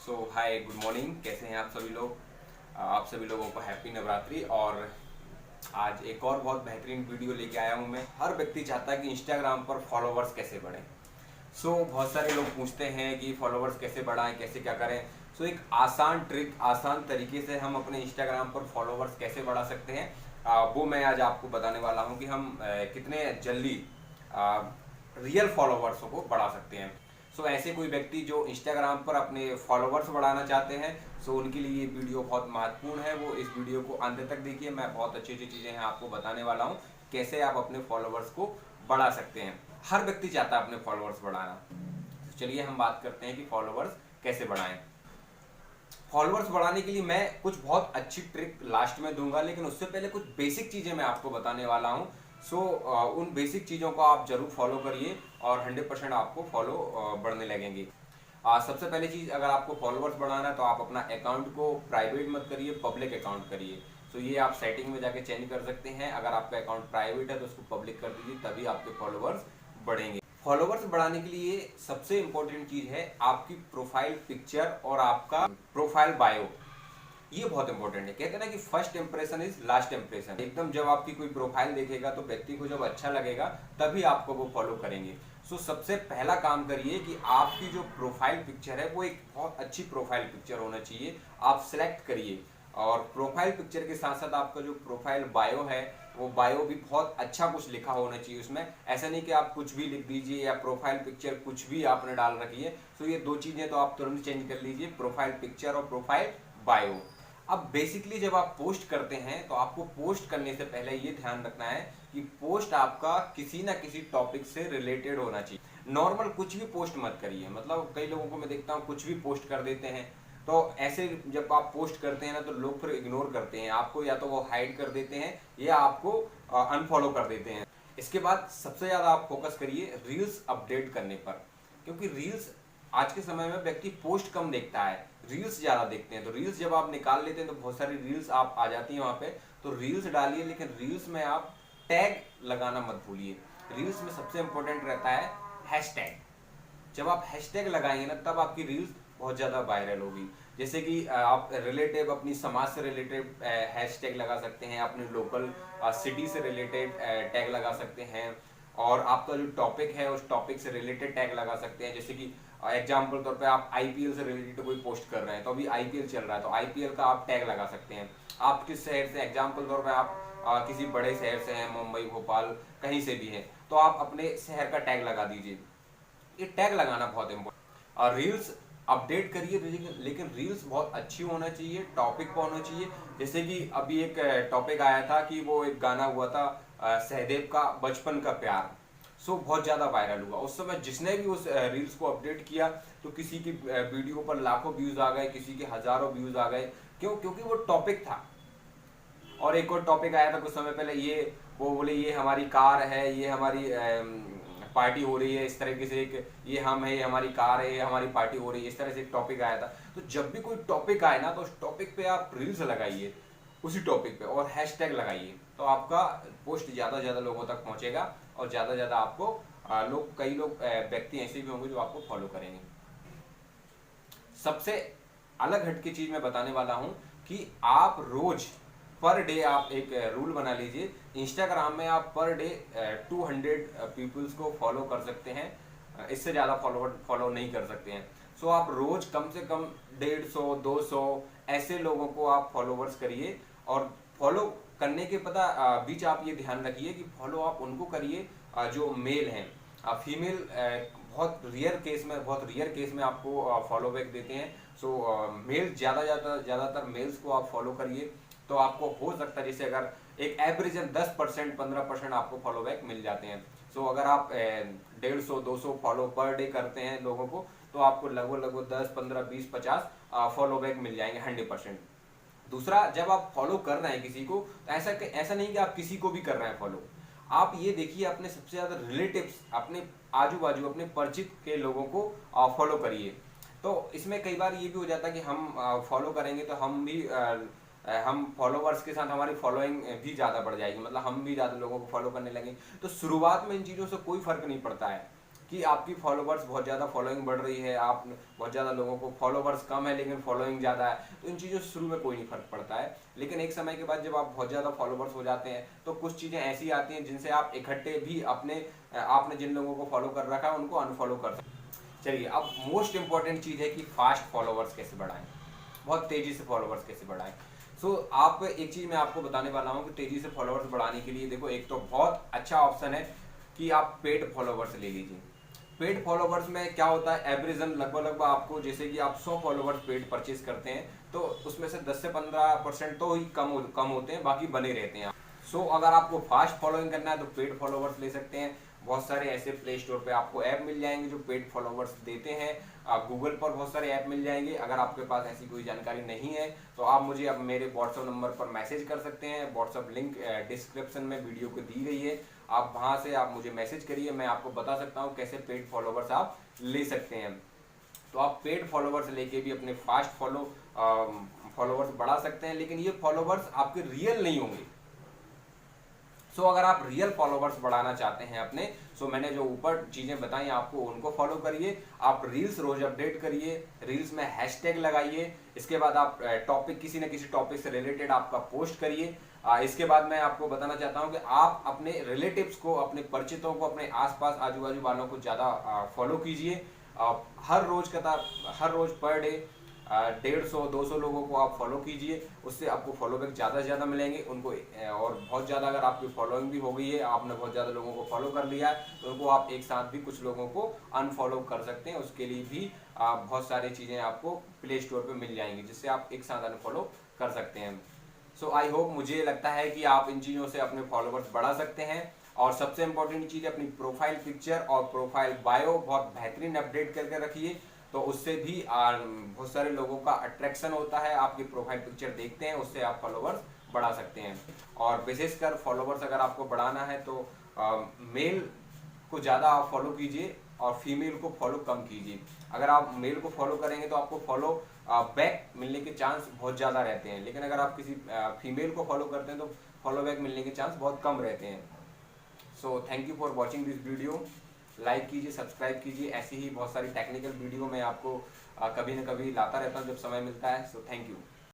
Hi good morning, कैसे हैं आप सभी लोग। आप सभी लोगों को हैप्पी नवरात्रि। और आज एक और बहुत बेहतरीन वीडियो लेके आया हूं मैं। हर व्यक्ति चाहता है कि इंस्टाग्राम पर फॉलोवर्स कैसे बढ़ें। बहुत सारे लोग पूछते हैं कि फॉलोवर्स कैसे बढ़ाएं, कैसे क्या करें। एक आसान ट्रिक, आसान तरीके से हम अपने इंस्टाग्राम पर फॉलोवर्स कैसे बढ़ा सकते हैं, वो मैं आज आपको बताने वाला हूं कि हम कितने जल्दी रियल फॉलोवर्स को बढ़ा सकते हैं। ऐसे कोई व्यक्ति जो इंस्टाग्राम पर अपने फॉलोवर्स बढ़ाना चाहते हैं, उनके लिए ये वीडियो बहुत महत्वपूर्ण है। वो इस वीडियो को अंत तक देखिए। मैं बहुत अच्छी अच्छी चीज़ें हैं आपको बताने वाला हूँ, कैसे आप अपने फॉलोवर्स को बढ़ा सकते हैं। हर व्यक्ति चाहता है अपने फॉलोवर्स बढ़ाना। चलिए हम बात करते हैं कि फॉलोवर्स कैसे बढ़ाएं। फॉलोवर्स बढ़ाने के लिए मैं कुछ बहुत अच्छी ट्रिक लास्ट में दूंगा, लेकिन उससे पहले कुछ बेसिक चीज़ें मैं आपको बताने वाला हूँ। उन बेसिक चीज़ों को आप जरूर फॉलो करिए और 100% आपको फॉलो बढ़ने लगेंगे। सबसे पहली चीज़, अगर आपको फॉलोवर्स बढ़ाना है तो आप अपना अकाउंट को प्राइवेट मत करिए, पब्लिक अकाउंट करिए। ये आप सेटिंग में जाके चेंज कर सकते हैं। अगर आपका अकाउंट प्राइवेट है तो उसको पब्लिक कर दीजिए, तभी आपके फॉलोवर्स बढ़ेंगे। फॉलोवर्स बढ़ाने के लिए सबसे इंपॉर्टेंट चीज है आपकी प्रोफाइल पिक्चर और आपका प्रोफाइल बायो। ये बहुत इंपॉर्टेंट है। कहते हैं ना कि first impression is last impression. एकदम जब आपकी कोई प्रोफाइल देखेगा तो व्यक्ति को जब अच्छा लगेगा तभी आपको वो फॉलो करेंगे। सबसे पहला काम करिए कि आपकी जो प्रोफाइल पिक्चर है वो एक बहुत अच्छी प्रोफाइल पिक्चर होना चाहिए। आप सिलेक्ट करिए, और प्रोफाइल पिक्चर के साथ साथ आपका जो प्रोफाइल बायो है वो बायो भी बहुत अच्छा कुछ लिखा होना चाहिए उसमें। ऐसा नहीं कि आप कुछ भी लिख दीजिए या प्रोफाइल पिक्चर कुछ भी आपने डाल रखी है। ये दो चीजें तो आप तुरंत चेंज कर लीजिए, प्रोफाइल पिक्चर और प्रोफाइल बायो। अब बेसिकली जब आप पोस्ट करते हैं तो आपको पोस्ट करने से पहले ये ध्यान रखना है कि पोस्ट आपका किसी ना किसी टॉपिक से रिलेटेड होना चाहिए। नॉर्मल कुछ भी पोस्ट मत करिए। मतलब कई लोगों को मैं देखता हूँ कुछ भी पोस्ट कर देते हैं, तो ऐसे जब आप पोस्ट करते हैं ना तो लोग फिर इग्नोर करते हैं आपको, या तो वो हाइड कर देते हैं या आपको अनफॉलो कर देते हैं। इसके बाद सबसे ज्यादा आप फोकस करिए रील्स अपडेट करने पर, क्योंकि रील्स आज के समय में व्यक्ति पोस्ट कम देखता है, रील्स ज्यादा देखते हैं। तो रील्स जब आप निकाल लेते हैं तो बहुत सारी रील्स आप आ जाती हैं वहां पे, तो रील्स डालिए, लेकिन रील्स में आप टैग लगाना मत भूलिए। रील्स में सबसे इंपॉर्टेंट रहता है हैशटैग। जब आप हैशटैग लगाएंगे ना तब आपकी रील्स बहुत ज़्यादा वायरल होगी। जैसे कि आप रिलेटिव अपनी समाज से रिलेटेड हैशटैग लगा सकते हैं, अपने लोकल सिटी से रिलेटेड टैग लगा सकते हैं, और आपका जो टॉपिक है उस टॉपिक से रिलेटेड टैग लगा सकते हैं। जैसे कि एग्जाम्पल तौर पे आप आईपीएल से रिलेटेड कोई पोस्ट कर रहे हैं, तो अभी आईपीएल चल रहा है तो आईपीएल का आप टैग लगा सकते हैं। आप किस शहर से, एग्जाम्पल तौर पे आप किसी बड़े शहर से हैं, मुंबई, भोपाल, कहीं से भी हैं, तो आप अपने शहर का टैग लगा दीजिए। ये टैग लगाना बहुत इंपॉर्टेंट। और रील्स अपडेट करिए, लेकिन रील्स बहुत अच्छी होना चाहिए, टॉपिक पर होना चाहिए। जैसे कि अभी एक टॉपिक आया था कि वो एक गाना हुआ था सहदेव का बचपन का प्यार। बहुत ज्यादा वायरल हुआ उस समय। जिसने भी उस रील्स को अपडेट किया तो किसी की वीडियो पर लाखों व्यूज आ गए, किसी के हजारों व्यूज आ गए। क्यों? क्योंकि वो टॉपिक था। और एक और टॉपिक आया था कुछ समय पहले, ये वो बोले ये हमारी कार है, ये हमारी पार्टी हो रही है, इस तरीके से एक ये हम है, ये हमारी कार है, ये हमारी पार्टी हो रही है, इस तरह से एक टॉपिक आया था। तो जब भी कोई टॉपिक आए ना तो उस टॉपिक पे आप रील्स लगाइए उसी टॉपिक पे, और हैशटैग लगाइए, तो आपका पोस्ट ज्यादा ज्यादा लोगों तक पहुंचेगा और ज्यादा ज्यादा आपको कई लोग व्यक्ति ऐसे भी होंगे जो आपको फॉलो करेंगे। सबसे अलग हटके चीज मैं बताने वाला हूं कि आप रोज पर डे आप एक रूल बना लीजिए। इंस्टाग्राम में आप पर डे 200 पीपल्स को फॉलो कर सकते हैं, इससे ज़्यादा फॉलो नहीं कर सकते हैं। आप रोज कम से कम 150 200 ऐसे लोगों को आप फॉलोवर्स करिए। और फॉलो करने के बीच आप ये ध्यान रखिए कि फॉलो आप उनको करिए जो मेल हैं। फीमेल बहुत रियर केस में आपको फॉलो बैक देते हैं। मेल ज़्यादातर मेल्स को आप फॉलो करिए, तो आपको हो सकता है, जैसे अगर एक एवरेज 10% 15% आपको फॉलो बैक मिल जाते हैं। अगर आप 150 200 फॉलो पर डे करते हैं लोगों को, तो आपको लगभग 10 15 20 50 फॉलो बैक मिल जाएंगे 100%। दूसरा, जब आप फॉलो कर रहे हैं किसी को, तो ऐसा नहीं कि आप किसी को भी कर रहे हैं फॉलो। आप ये देखिए अपने सबसे ज्यादा रिलेटिव्स, अपने आजू बाजू, अपने परिचित के लोगों को फॉलो करिए। तो इसमें कई बार ये भी हो जाता है कि हम फॉलो करेंगे तो हम फॉलोवर्स के साथ हमारी फॉलोइंग भी ज़्यादा बढ़ जाएगी, मतलब हम भी ज़्यादा लोगों को फॉलो करने लगेंगे। तो शुरुआत में इन चीज़ों से कोई फर्क नहीं पड़ता है। कि आपकी फॉलोवर्स बहुत ज़्यादा फॉलोइंग बढ़ रही है, आप बहुत ज़्यादा लोगों को फॉलोवर्स कम है लेकिन फॉलोइंग ज़्यादा है, तो इन चीज़ों से शुरू में कोई नहीं फर्क पड़ता है। लेकिन एक समय के बाद जब आप बहुत ज़्यादा फॉलोवर्स हो जाते हैं तो कुछ चीज़ें ऐसी आती हैं जिनसे आप इकट्ठे भी आपने जिन लोगों को फॉलो कर रखा है उनको अनफॉलो कर सकते हैं। चलिए, अब मोस्ट इंपॉर्टेंट चीज़ है कि फास्ट फॉलोवर्स कैसे बढ़ाएं, बहुत तेज़ी से फॉलोवर्स कैसे बढ़ाएं। आप एक चीज़ मैं आपको बताने वाला हूँ कि तेज़ी से फॉलोवर्स बढ़ाने के लिए देखो, एक तो बहुत अच्छा ऑप्शन है कि आप पेड फॉलोवर्स ले लीजिए। पेड फॉलोवर्स में क्या होता है, एवरेजन लगभग आपको, जैसे कि आप 100 फॉलोवर्स पेड परचेज करते हैं तो उसमें से 10 से 15% तो ही कम होते हैं, बाकी बने रहते हैं। अगर आपको फास्ट फॉलोइंग करना है तो पेड फॉलोवर्स ले सकते हैं। बहुत सारे ऐसे प्ले स्टोर पे आपको ऐप मिल जाएंगे जो पेड फॉलोवर्स देते हैं। गूगल पर बहुत सारे ऐप मिल जाएंगे। अगर आपके पास ऐसी कोई जानकारी नहीं है तो आप मुझे अब मेरे व्हाट्सएप नंबर पर मैसेज कर सकते हैं। व्हाट्सएप लिंक डिस्क्रिप्शन में वीडियो को दी गई है, आप वहां से आप मुझे मैसेज करिए, मैं आपको बता सकता हूँ कैसे पेड फॉलोवर्स आप ले सकते हैं। तो आप पेड फॉलोवर्स लेके भी अपने फास्ट फॉलोवर्स बढ़ा सकते हैं, लेकिन ये फॉलोवर्स आपके रियल नहीं होंगे। अगर आप रियल फॉलोवर्स बढ़ाना चाहते हैं अपने, मैंने जो ऊपर चीजें बताई आपको उनको फॉलो करिए। आप रील्स रोज अपडेट करिए, रील्स में हैशटैग लगाइए। इसके बाद आप टॉपिक, किसी न किसी टॉपिक से रिलेटेड आपका पोस्ट करिए। इसके बाद मैं आपको बताना चाहता हूं कि आप अपने रिलेटिव्स को, अपने परिचितों को, अपने आसपास आजू बाजू वालों को ज्यादा फॉलो कीजिए। हर रोज पर डे 150-200 लोगों को आप फॉलो कीजिए, उससे आपको फॉलोबैक ज़्यादा से ज़्यादा मिलेंगे उनको। और बहुत ज़्यादा अगर आपकी फॉलोइंग भी हो गई है, आपने बहुत ज़्यादा लोगों को फॉलो कर लिया है, तो उनको आप एक साथ भी कुछ लोगों को अनफॉलो कर सकते हैं। उसके लिए भी बहुत सारी चीज़ें आपको प्ले स्टोर पर मिल जाएंगी जिससे आप एक साथ अनफॉलो कर सकते हैं। आई होप, मुझे लगता है कि आप इन चीज़ों से अपने फॉलोवर्स बढ़ा सकते हैं। और सबसे इंपॉर्टेंट चीज़ है, अपनी प्रोफाइल पिक्चर और प्रोफाइल बायो बहुत बेहतरीन अपडेट करके रखिए, तो उससे भी बहुत सारे लोगों का अट्रैक्शन होता है। आपकी प्रोफाइल पिक्चर देखते हैं, उससे आप फॉलोवर्स बढ़ा सकते हैं। और विशेषकर फॉलोवर्स अगर आपको बढ़ाना है तो मेल को ज़्यादा आप फॉलो कीजिए और फीमेल को फॉलो कम कीजिए। अगर आप मेल को फॉलो करेंगे तो आपको फॉलो बैक मिलने के चांस बहुत ज़्यादा रहते हैं, लेकिन अगर आप किसी फीमेल को फॉलो करते हैं तो फॉलो बैक मिलने के चांस बहुत कम रहते हैं। Thank you for watching this video. Like कीजिए, सब्सक्राइब कीजिए। ऐसी ही बहुत सारी टेक्निकल वीडियो मैं आपको कभी न कभी लाता रहता हूँ जब समय मिलता है। Thank you.